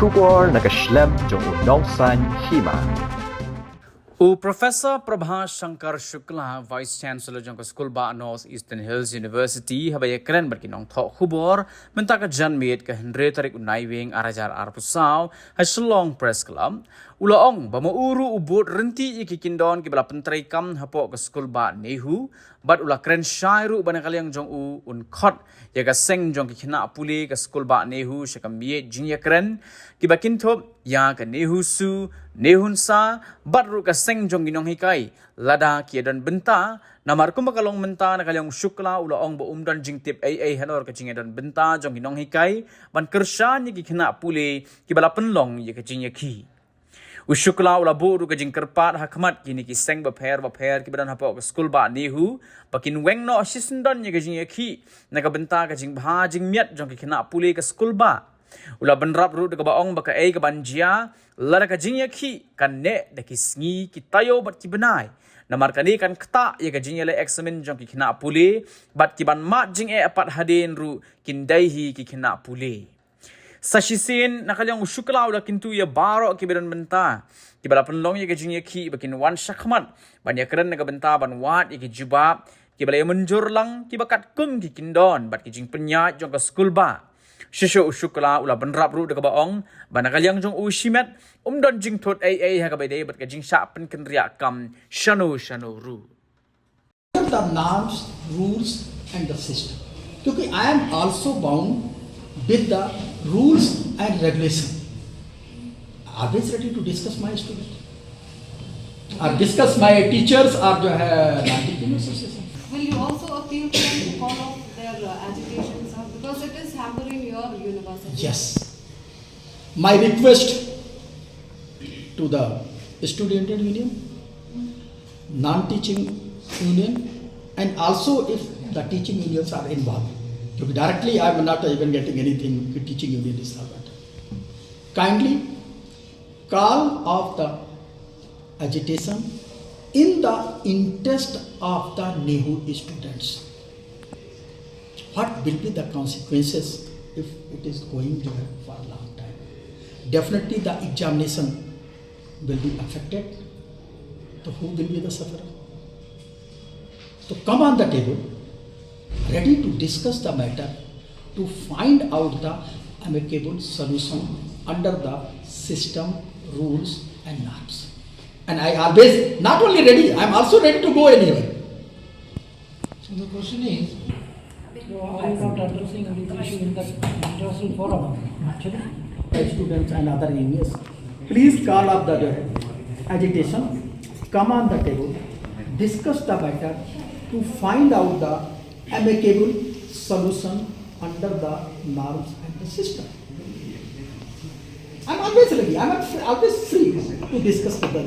Shukla nakaslem jong unongsan Hima. Professor Prabha Shankar Shukla, Vice Chancellor jong School ba North Eastern Hills University, Jingïakren berkinong thok khubor, mentaka jan Miej ke Henry tarik unai Weng arajar arpusau, Haslong Press Club, ulaong bamauru ubut renti ikikindon kibala pentrai kam hapok ke School ba Nehu, bat ula kren syairu banakaliang jong u unkot yaga seng jong kikina puli ke School ba Nehu syakam Miej Jingïakren, kiba Kyntu ya ke Nehusu, Nehunsa, bat ru ke seng jong ginong hikai, lada kiadan benta, namar kumakalong menta nakaliang Shukla ulaong ba umdan jingtip ay hanor ke jingadan benta jong ginong hikai, ban kersyan yi kikina puli kibala penlong yi ke Jingïakhih. Shukla ula buru ke jing kerpat hakmat kini ki seng baper kibadan hapok ke School ba Nehu pakin Weng no assistant ye ke Jingïakhih naka benta ke jing bha jing miet jong ki kena puli ke School ba ula benrap ru de ke baong ba ke ai ke banjia lada ke Jingïakhih kan ne de ki sngi ki tayo bat ki benai namar kani kan kta ye ke jingle examen jong ki kena puli bat ki ban mat jing apat hadin ru kindaihi ki kena puli. Sashisin nakaliang Shukla ula Kyntu ya baro kibiran benta kibala penlong ya ke Jingïakhih bakin wan syakmat banyak keren naga benta ban wat ya ke jubab kibala ya menjur lang kibakat kum ki kindon bat ki jing penyat jong ke School ba shisho Shukla ula benrap ru de baong ban nakaliang jong ushimet umdon jing thot ai ha ka bede bat ke jing syak pen kenriak kam shanu ru the norms, rules and the system. Because I am also bound with the rules and regulation. Always ready to discuss my students. Or discuss my teachers or the non-teaching association. Will you also appeal to them to follow their agitations because it is hampering your university? Yes. My request to the student union, non-teaching union, and also if the teaching unions are involved. Because directly I am not even getting anything, the teaching union is not that. Kindly call off the agitation in the interest of the Nehu students. What will be the consequences if it is going there for a long time? Definitely the examination will be affected. So who will be the sufferer? So come on the table, ready to discuss the matter, to find out the amicable solution under the system, rules and norms. And I always, not only ready, I am also ready to go anywhere. So the question is, why are you not addressing this issue in the international forum? Actually, Students and other unions, please call up the agitation, come on the table, discuss the matter to find out the amicable solution under the norms and the system. I am always ready, I am always free to discuss with the